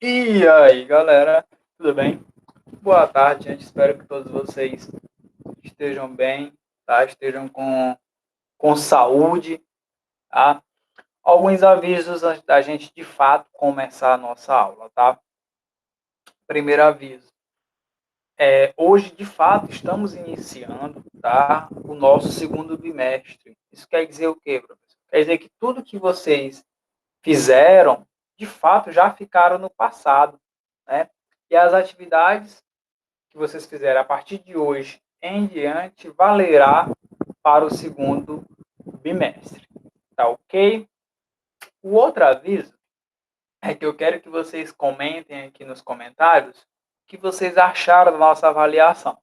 E aí, galera, tudo bem? Boa tarde, gente. Espero que todos vocês estejam bem, tá? Estejam com saúde, tá? Alguns avisos antes da gente, de fato, começar a nossa aula, tá? Primeiro aviso. Hoje, de fato, estamos iniciando, tá? O nosso segundo bimestre. Isso quer dizer o quê, professor? Quer dizer que tudo que vocês fizeram, de fato, já ficaram no passado, né? E as atividades que vocês fizerem a partir de hoje em diante valerá para o segundo bimestre. Tá ok? O outro aviso é que eu quero que vocês comentem aqui nos comentários o que vocês acharam da nossa avaliação.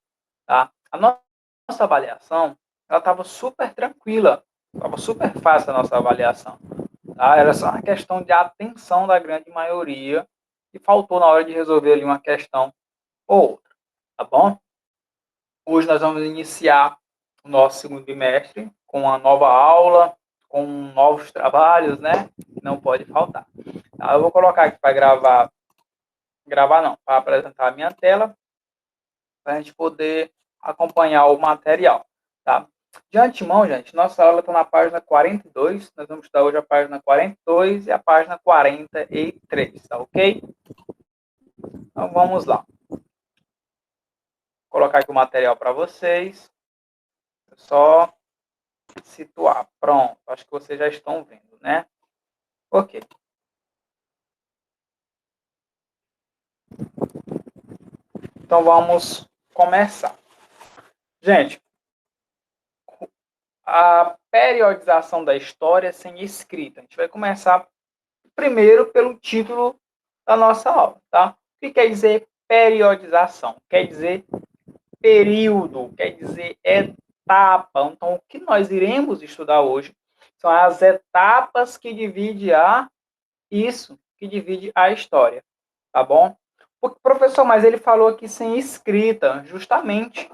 Tá? A nossa avaliação ela estava super tranquila, estava super fácil a nossa avaliação. Tá? Era só uma questão de atenção da grande maioria e faltou na hora de resolver ali uma questão ou outra. Tá bom? Hoje nós vamos iniciar o nosso segundo bimestre com uma nova aula, com novos trabalhos, né? Não pode faltar. Tá? Eu vou colocar aqui para gravar não, para apresentar a minha tela, para a gente poder acompanhar o material, tá? De antemão, gente, nossa aula está na página 42, nós vamos estudar hoje a página 42 e a página 43, tá ok? Então vamos lá. Vou colocar aqui o material para vocês. Só situar. Pronto, acho que vocês já estão vendo, né? Ok. Então vamos começar. Gente, a periodização da história sem escrita. A gente vai começar primeiro pelo título da nossa aula, tá? O que quer dizer periodização? Quer dizer período, quer dizer etapa. Então, o que nós iremos estudar hoje são as etapas que divide que divide a história, tá bom? Professor, mas ele falou aqui sem escrita, justamente.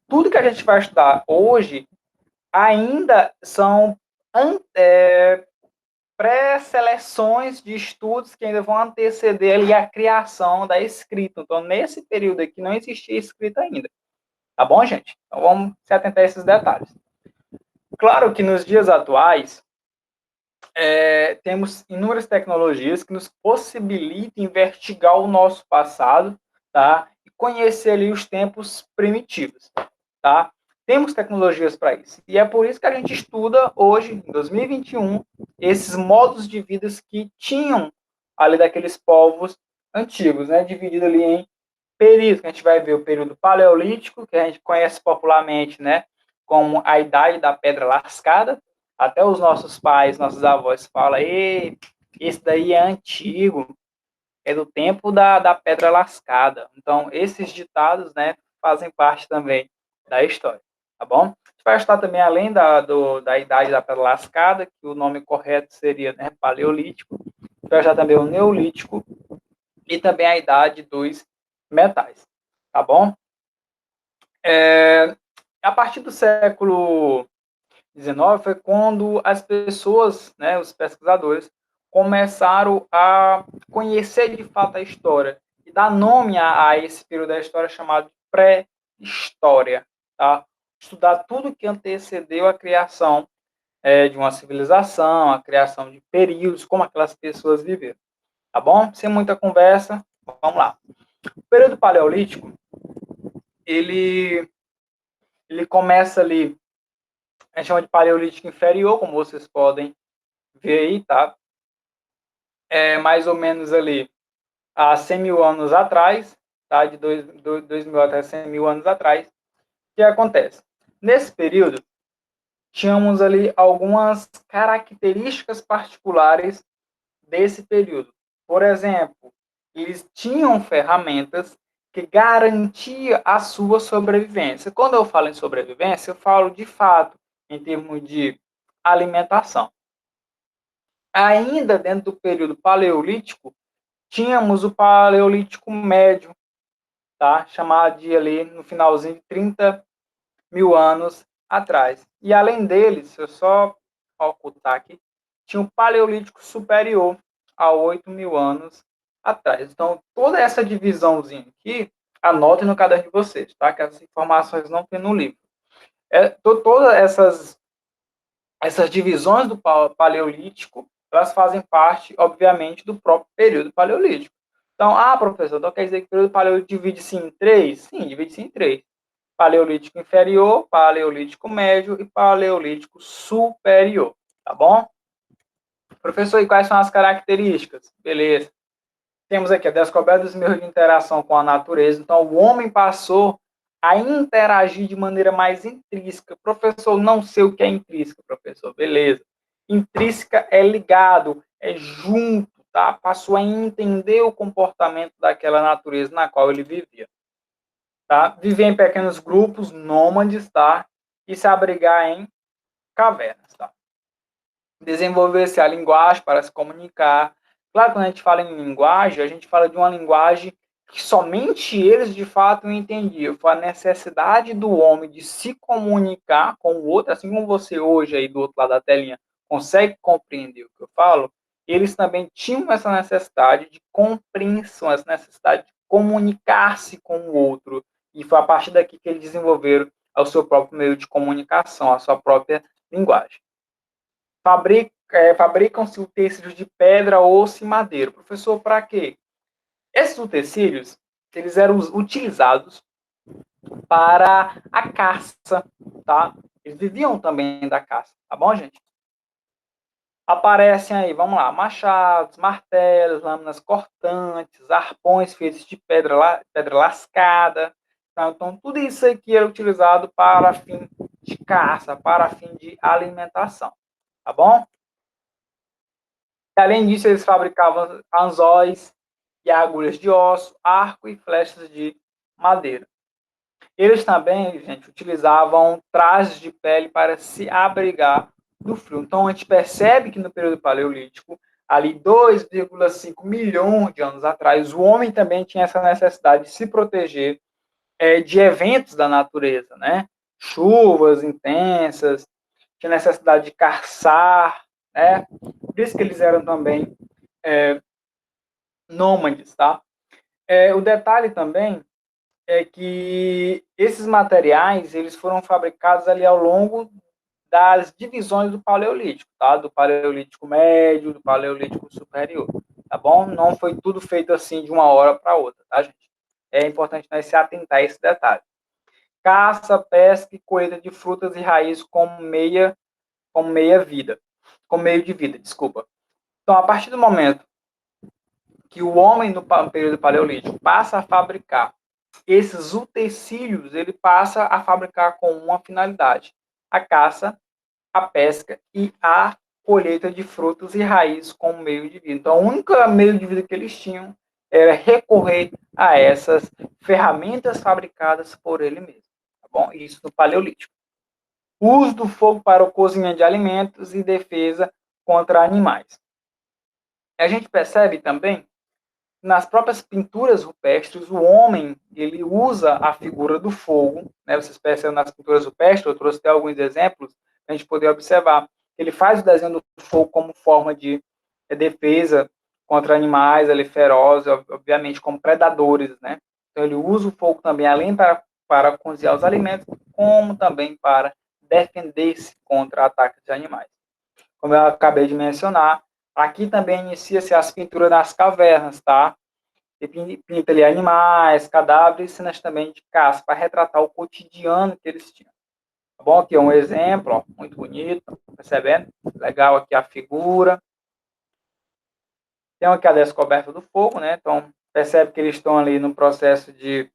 Tudo que a gente vai estudar hoje ainda são pré-seleções de estudos que ainda vão anteceder ali a criação da escrita. Então, nesse período aqui, não existia escrita ainda. Tá bom, gente? Então, vamos se atentar a esses detalhes. Claro que nos dias atuais, temos inúmeras tecnologias que nos possibilitam investigar o nosso passado, tá? E conhecer ali os tempos primitivos, tá? Temos tecnologias para isso. E é por isso que a gente estuda hoje, em 2021, esses modos de vida que tinham ali daqueles povos antigos, né? Dividido ali em períodos, que a gente vai ver o período paleolítico, que a gente conhece popularmente, né? Como a idade da pedra lascada. Até os nossos pais, nossos avós falam, esse daí é antigo, é do tempo da pedra lascada. Então, esses ditados, né, fazem parte também da história, tá bom? A gente vai estudar também, além da idade da pedra lascada, que o nome correto seria, né, paleolítico, a gente vai estudar também o neolítico e também a idade dos metais, tá bom? A partir do século XIX foi quando as pessoas, né, os pesquisadores, começaram a conhecer de fato a história e dar nome a esse período da história chamado de pré-história, tá? Estudar tudo que antecedeu a criação de uma civilização, a criação de períodos, como aquelas pessoas viveram, tá bom? Sem muita conversa, vamos lá. O período paleolítico, ele, ele começa ali, a gente chama de paleolítico inferior, como vocês podem ver aí, tá? Mais ou menos ali há 100 mil anos atrás, tá? De 2.000 até 100 mil anos atrás. O que acontece? Nesse período, tínhamos ali algumas características particulares desse período. Por exemplo, eles tinham ferramentas que garantiam a sua sobrevivência. Quando eu falo em sobrevivência, eu falo de fato em termos de alimentação. Ainda dentro do período paleolítico, tínhamos o paleolítico médio, tá? Chamado de ali no finalzinho de 30 mil anos atrás. E além deles, eu só ocultar aqui, tinha o paleolítico superior a 8 mil anos atrás. Então, toda essa divisãozinha aqui, anotem no caderno de vocês, tá? Que essas informações não tem no livro. Todas essas divisões do Paleolítico, elas fazem parte, obviamente, do próprio período Paleolítico. Então, professor, então quer dizer que o período Paleolítico divide-se em três? Sim, divide-se em três. Paleolítico inferior, Paleolítico médio e Paleolítico superior, tá bom? Professor, e quais são as características? Beleza. Temos aqui a descoberta dos meios de interação com a natureza. Então, o homem passou a interagir de maneira mais intrínseca. Professor, não sei o que é intrínseca, professor. Beleza. Intrínseca é ligado, é junto, tá? Passou a entender o comportamento daquela natureza na qual ele vivia. Tá? Viver em pequenos grupos, nômades, tá? E se abrigar em cavernas, tá? Desenvolver-se a linguagem para se comunicar. Claro, quando a gente fala em linguagem, a gente fala de uma linguagem que somente eles de fato entendiam. Foi a necessidade do homem de se comunicar com o outro, assim como você hoje aí do outro lado da telinha consegue compreender o que eu falo, eles também tinham essa necessidade de compreensão, essa necessidade de comunicar-se com o outro. E foi a partir daqui que eles desenvolveram o seu próprio meio de comunicação, a sua própria linguagem. Fabricam-se utensílios de pedra, osso e madeira. Professor, para quê? Esses utensílios, eles eram utilizados para a caça, tá? Eles viviam também da caça, tá bom, gente? Aparecem aí, vamos lá, machados, martelos, lâminas cortantes, arpões feitos de pedra lascada. Tá? Então, tudo isso aqui era utilizado para fim de caça, para fim de alimentação, tá bom? Além disso, eles fabricavam anzóis e agulhas de osso, arco e flechas de madeira. Eles também, gente, utilizavam trajes de pele para se abrigar do frio. Então, a gente percebe que no período paleolítico, ali 2,5 milhões de anos atrás, o homem também tinha essa necessidade de se proteger de eventos da natureza, né? Chuvas intensas, tinha necessidade de caçar, né? Por isso que eles eram também nômades, tá? O detalhe também é que esses materiais eles foram fabricados ali ao longo das divisões do Paleolítico, tá? Do Paleolítico médio, do Paleolítico superior, tá bom? Não foi tudo feito assim de uma hora para outra, tá, gente? É importante nós se atentar a esse detalhe. Caça, pesca e colheita de frutas e raízes como meio de vida, desculpa. Então, a partir do momento que o homem no período paleolítico passa a fabricar esses utensílios, ele passa a fabricar com uma finalidade: a caça, a pesca e a colheita de frutos e raízes como meio de vida. Então, o único meio de vida que eles tinham era recorrer a essas ferramentas fabricadas por ele mesmo, tá bom? Isso no paleolítico. Uso do fogo para o cozimento de alimentos e defesa contra animais. A gente percebe também nas próprias pinturas rupestres, o homem ele usa a figura do fogo, né? Vocês percebem nas pinturas rupestres, eu trouxe até alguns exemplos para a gente poder observar. Ele faz o desenho do fogo como forma de defesa contra animais ali ferozes, obviamente como predadores, né? Então ele usa o fogo também além para cozinhar os alimentos, como também para defender-se contra ataques de animais. Como eu acabei de mencionar, aqui também inicia-se as pinturas das cavernas, tá? E pinta ali animais, cadáveres, cenas também de caça, para retratar o cotidiano que eles tinham. Tá bom? Aqui é um exemplo, ó, muito bonito, percebendo? Legal aqui a figura. Tem aqui a descoberta do fogo, né? Então, percebe que eles estão ali no processo de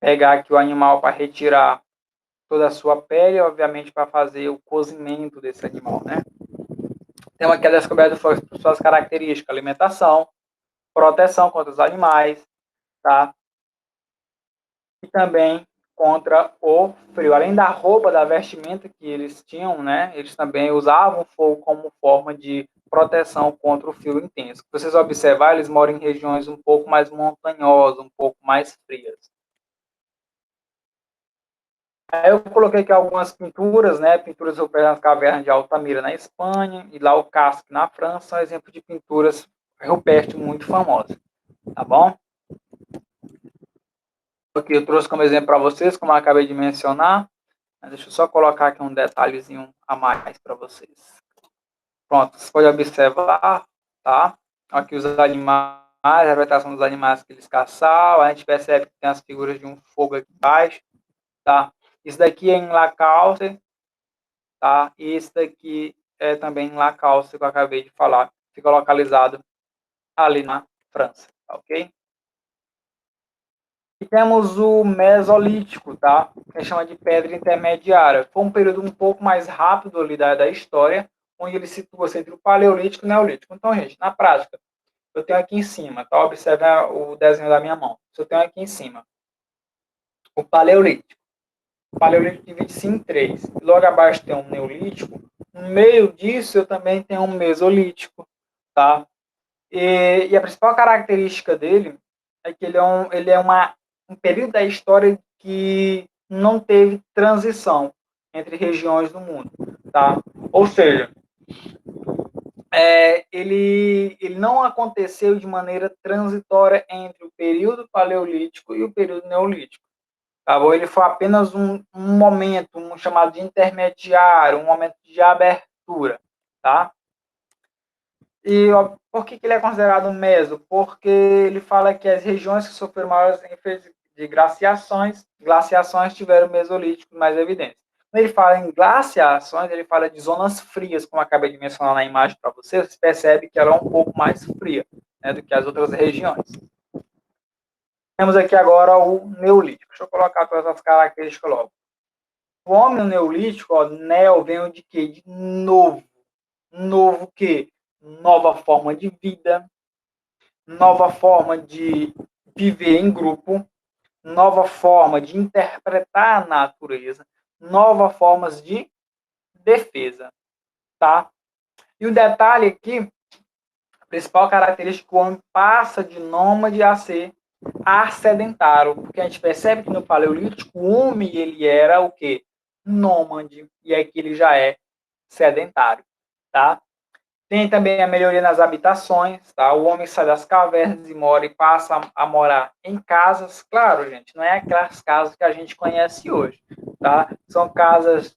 pegar aqui o animal para retirar toda a sua pele, obviamente para fazer o cozimento desse animal, né? Tem aqui a descoberta de suas características, alimentação, proteção contra os animais, tá? E também contra o frio. Além da roupa, da vestimenta que eles tinham, né? Eles também usavam o fogo como forma de proteção contra o frio intenso. Se vocês observar, eles moram em regiões um pouco mais montanhosas, um pouco mais frias. Aí eu coloquei aqui algumas pinturas, né? Pinturas rupestres nas cavernas de Altamira, na Espanha, e lá o Casque, na França, são exemplos de pinturas rupestres muito famosas. tá bom? Aqui eu trouxe como exemplo para vocês, como eu acabei de mencionar. Deixa eu só colocar aqui um detalhezinho a mais para vocês. Pronto, você pode observar, tá? Aqui os animais, a representação dos animais que eles caçavam. A gente percebe que tem as figuras de um fogo aqui embaixo, tá? Isso daqui é em Lacauce, tá? E esse daqui é também em Lacauce, que eu acabei de falar. Fica localizado ali na França, tá ok? E temos o Mesolítico, tá? Que a gente chama de Pedra Intermediária. Foi um período um pouco mais rápido ali da história, onde ele situa-se entre o Paleolítico e o Neolítico. Então, gente, na prática, eu tenho aqui em cima, tá? Observe o desenho da minha mão. Eu tenho aqui em cima o Paleolítico. O Paleolítico divide-se em três. Logo abaixo tem um Neolítico. No meio disso, eu também tenho um Mesolítico, tá? E a principal característica dele é que ele é um período da história que não teve transição entre regiões do mundo, tá? Ou seja, ele não aconteceu de maneira transitória entre o período paleolítico e o período neolítico, tá bom? Ele foi apenas um momento, um chamado de intermediário, um momento de abertura, tá? E ó, por que ele é considerado meso? Porque ele fala que as regiões que sofreram maiores efeitos de glaciações tiveram mesolítico mais evidentes. Quando ele fala em glaciações, ele fala de zonas frias, como eu acabei de mencionar na imagem para você, você percebe que ela é um pouco mais fria, né, do que as outras regiões. Temos aqui agora o Neolítico. Deixa eu colocar todas as características logo. O homem neolítico, ó, neo, vem de quê? De novo. Novo o quê? Nova forma de vida, nova forma de viver em grupo, nova forma de interpretar a natureza, novas formas de defesa, tá? E o detalhe aqui, a principal característica que o homem passa de nômade a ser assedentário, porque a gente percebe que no Paleolítico o homem ele era o quê? Nômade, e aqui ele já é sedentário, tá? Tem também a melhoria nas habitações, tá? O homem sai das cavernas e mora e passa a morar em casas. Claro, gente, não é aquelas casas que a gente conhece hoje, tá? São casas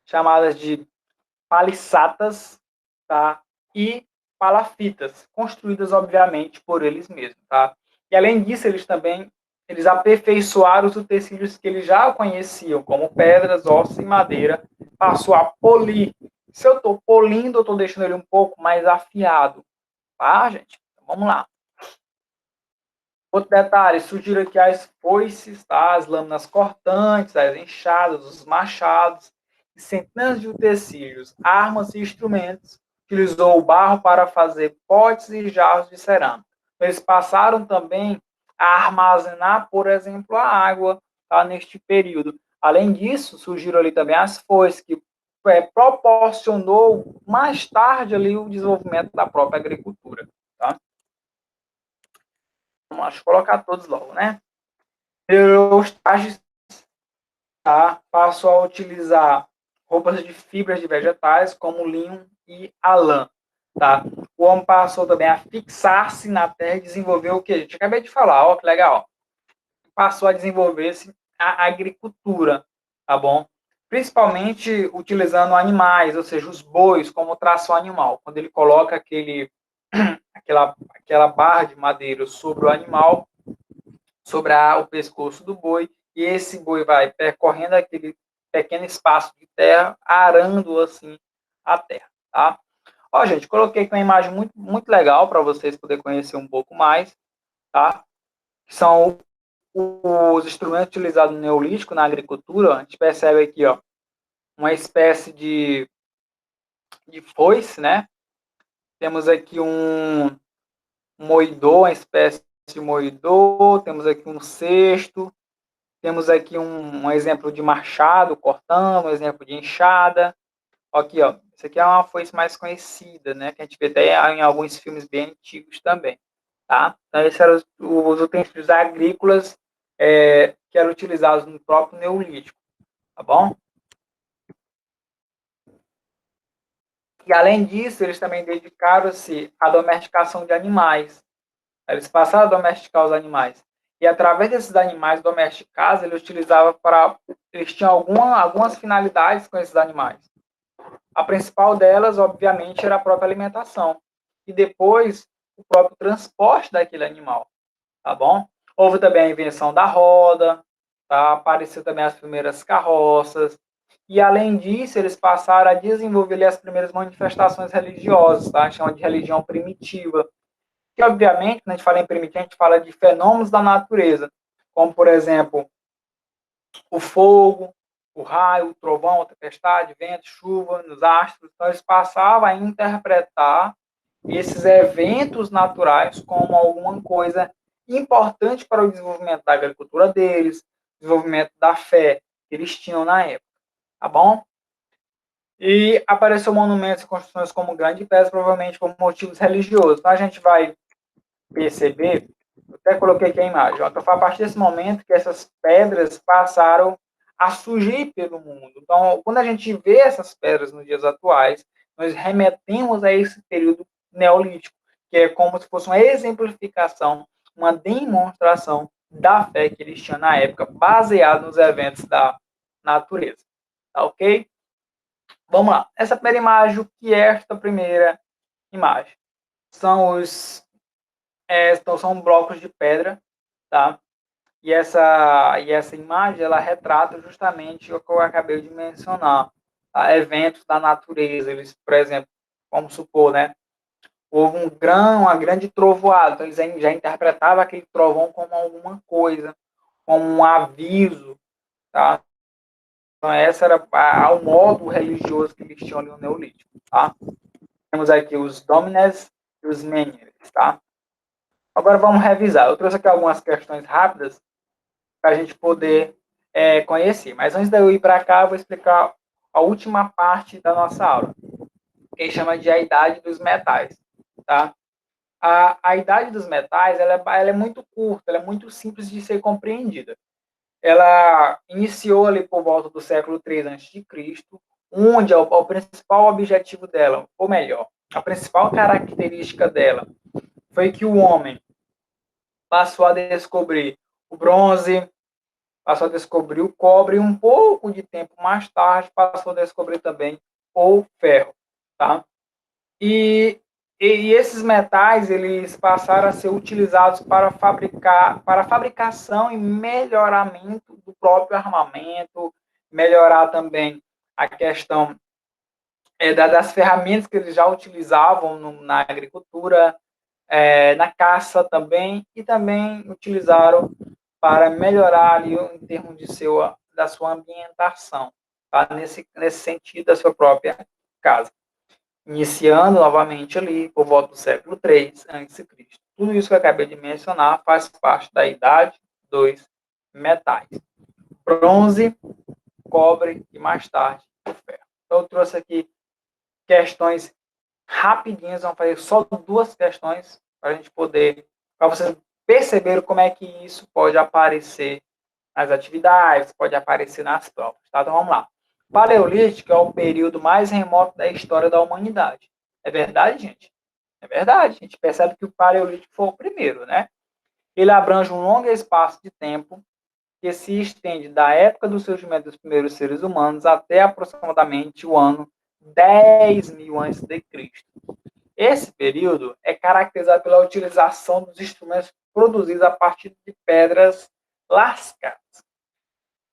chamadas de paliçatas, tá? E palafitas, construídas obviamente por eles mesmos, tá? E além disso, eles aperfeiçoaram os utensílios que eles já conheciam, como pedras, ossos e madeira, passou a polir. Se eu estou polindo, eu estou deixando ele um pouco mais afiado, tá, gente? Então, vamos lá. Outro detalhe, sugiro aqui as foices, tá? As lâminas cortantes, as enxadas, os machados, e centenas de utensílios, armas e instrumentos. Utilizou o barro para fazer potes e jarros de cerâmica. Eles passaram também a armazenar, por exemplo, a água, tá? Neste período. Além disso, surgiram ali também as foices, que proporcionou mais tarde ali o desenvolvimento da própria agricultura, tá? Vamos colocar todos logo, né? Os trajes, tá? Passou a utilizar roupas de fibras de vegetais, como linho e a lã, tá? O homem passou também a fixar-se na terra e desenvolver o que a gente acabei de falar, ó, que legal. Passou a desenvolver-se a agricultura, tá bom? Principalmente utilizando animais, ou seja, os bois como tração animal. Quando ele coloca aquela barra de madeira sobre o animal, sobre o pescoço do boi, e esse boi vai percorrendo aquele pequeno espaço de terra, arando assim a terra, tá? Ó, gente, coloquei aqui uma imagem muito, muito legal para vocês poderem conhecer um pouco mais, tá? Que são os instrumentos utilizados no Neolítico, na agricultura. A gente percebe aqui, ó, uma espécie de foice, né? Temos aqui um moidor, uma espécie de moidor, temos aqui um cesto, temos aqui um exemplo de machado cortando, um exemplo de enxada. Aqui, ó, essa aqui é uma foice mais conhecida, né? Que a gente vê até em alguns filmes bem antigos também, tá? Então, esses eram os utensílios agrícolas que eram utilizados no próprio Neolítico, tá bom? E além disso, eles também dedicaram-se à domesticação de animais, Eles passaram a domesticar os animais. E através desses animais domesticados, eles tinham algumas finalidades com esses animais. A principal delas, obviamente, era a própria alimentação. E depois, o próprio transporte daquele animal, tá bom? Houve também a invenção da roda, tá? Apareceu também as primeiras carroças. E, além disso, eles passaram a desenvolver as primeiras manifestações religiosas, tá? Chama de religião primitiva. Que, obviamente, quando a gente fala em primitivo, a gente fala de fenômenos da natureza, como, por exemplo, o fogo, o raio, o trovão, a tempestade, vento, chuva, nos astros. Então, eles passavam a interpretar esses eventos naturais como alguma coisa importante para o desenvolvimento da agricultura deles, desenvolvimento da fé que eles tinham na época, tá bom? E apareceu monumentos e construções como grande pedra, provavelmente por motivos religiosos. Então, a gente vai perceber, eu até coloquei aqui a imagem, ó, então foi a partir desse momento que essas pedras passaram a surgir pelo mundo. Então, quando a gente vê essas pedras nos dias atuais, nós remetemos a esse período neolítico, que é como se fosse uma exemplificação, uma demonstração da fé que eles tinham na época, baseado nos eventos da natureza. Tá ok? Vamos lá. Essa primeira imagem, o que é esta primeira imagem? Então, são blocos de pedra, tá? E essa imagem, ela retrata justamente o que eu acabei de mencionar, tá? Eventos da natureza. Eles, por exemplo, vamos supor, né? Houve uma grande trovoada, então eles já interpretavam aquele trovão como alguma coisa, como um aviso, tá? Então, esse era o modo religioso que eles tinham ali no Neolítico, tá? Temos aqui os Domines e os Menhires, tá? Agora vamos revisar. Eu trouxe aqui algumas questões rápidas para a gente poder conhecer. Mas antes de eu ir para cá, eu vou explicar a última parte da nossa aula, que a gente chama de a idade dos metais. Tá? A idade dos metais ela é muito curta, ela é muito simples de ser compreendida. Ela iniciou ali por volta do século III a.C., onde o principal objetivo dela, ou melhor, a principal característica dela, foi que o homem passou a descobrir o bronze, passou a descobrir o cobre e um pouco de tempo mais tarde passou a descobrir também o ferro, tá? E esses metais eles passaram a ser utilizados para a fabricação e melhoramento do próprio armamento, melhorar também a questão das ferramentas que eles já utilizavam na agricultura, na caça também, e também utilizaram para melhorar ali em termos da sua ambientação, tá? Nesse sentido da sua própria casa. Iniciando novamente ali por volta do século III a.C. Tudo isso que eu acabei de mencionar faz parte da idade dos metais. Bronze, cobre e mais tarde o ferro. Então eu trouxe aqui questões rapidinhas, vamos fazer só duas questões para a gente poder, para vocês perceberem como é que isso pode aparecer nas atividades, pode aparecer nas provas, tá? Então vamos lá. Paleolítico é o período mais remoto da história da humanidade. É verdade, gente? É verdade. A gente percebe que o Paleolítico foi o primeiro, né? Ele abrange um longo espaço de tempo que se estende da época do surgimento dos primeiros seres humanos até aproximadamente o ano 10.000 a.C. Esse período é caracterizado pela utilização dos instrumentos produzidos a partir de pedras lascadas.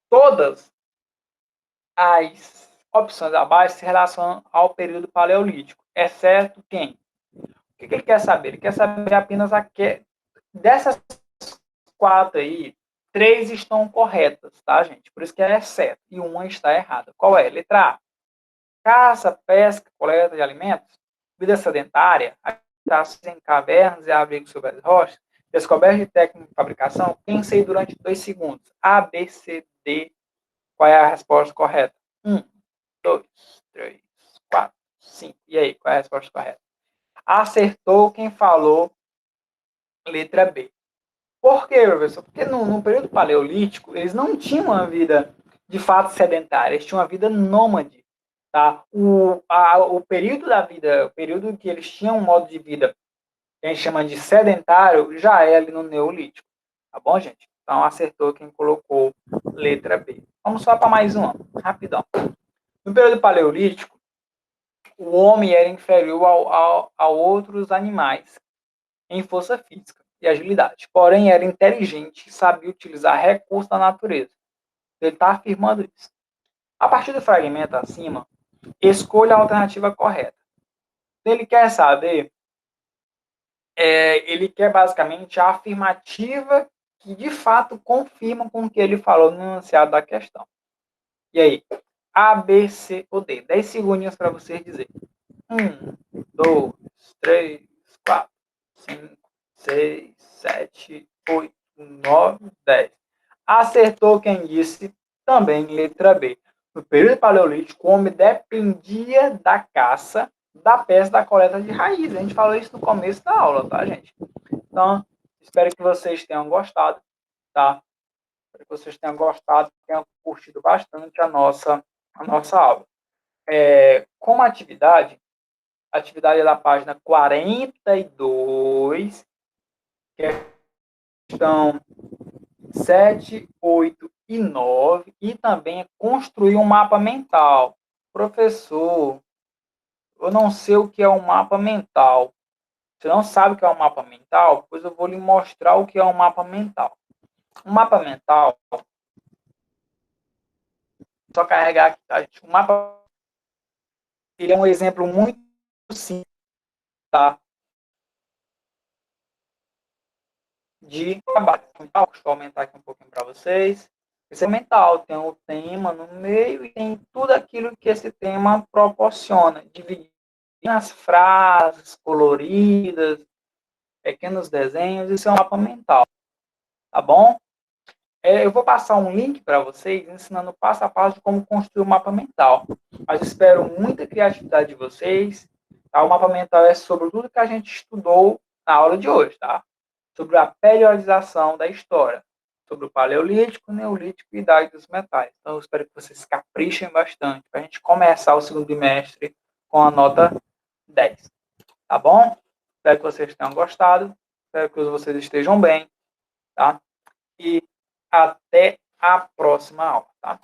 Todas as opções abaixo se relacionam ao período paleolítico, exceto quem? O que ele quer saber? Ele quer saber apenas dessas quatro aí, 3 estão corretas, tá, gente? Por isso que é exceto, e uma está errada. Qual é? Letra A. Caça, pesca, coleta de alimentos, vida sedentária, habitações em cavernas e abrigos sobre as rochas, descoberta de técnica de fabricação, pensei durante 2 segundos. A, B, C, D. Qual é a resposta correta? 1, 2, 3, 4, 5. E aí, qual é a resposta correta? Acertou quem falou letra B. Por quê, professor? Porque no período paleolítico, eles não tinham uma vida de fato sedentária, eles tinham uma vida nômade. Tá? O período da vida, o período que eles tinham um modo de vida que a gente chama de sedentário, já é ali no Neolítico. Tá bom, gente? Então, acertou quem colocou letra B. Vamos só para mais uma, rapidão. No período paleolítico, o homem era inferior a outros animais em força física e agilidade. Porém, era inteligente e sabia utilizar recursos da natureza. Ele está afirmando isso. A partir do fragmento acima, escolha a alternativa correta. Ele quer saber, ele quer basicamente a afirmativa que de fato confirma com o que ele falou no enunciado da questão. E aí? A, B, C ou D? 10 segundinhos para vocês dizerem. 1, 2, 3, 4, 5, 6, 7, 8, 9, 10. Acertou quem disse também letra B. No período paleolítico, o homem dependia da caça, da pesca, da coleta de raízes. A gente falou isso no começo da aula, tá, gente? Então, espero que vocês tenham gostado, tá? Espero que vocês tenham gostado, tenham curtido bastante a nossa aula. Como atividade é da página 42, questão 7, 8 e 9, e também construir um mapa mental. Professor, eu não sei o que é um mapa mental. Você não sabe o que é um mapa mental? Pois eu vou lhe mostrar o que é um mapa mental. Um mapa mental, só carregar aqui, tá, gente? Um mapa, ele é um exemplo muito simples, tá? De trabalho mental. Deixa eu aumentar aqui um pouquinho para vocês. Esse é mental, tem o tema no meio e tem tudo aquilo que esse tema proporciona, dividido nas frases coloridas, pequenos desenhos, isso é um mapa mental, tá bom? Eu vou passar um link para vocês, ensinando passo a passo de como construir um mapa mental. Mas espero muita criatividade de vocês. Tá? O mapa mental é sobre tudo que a gente estudou na aula de hoje, tá? Sobre a periodização da história, sobre o Paleolítico, Neolítico e Idade dos Metais. Então, eu espero que vocês caprichem bastante para a gente começar o segundo bimestre com a nota 10. Tá bom? Espero que vocês tenham gostado. Espero que vocês estejam bem. Tá? E até a próxima aula. Tá?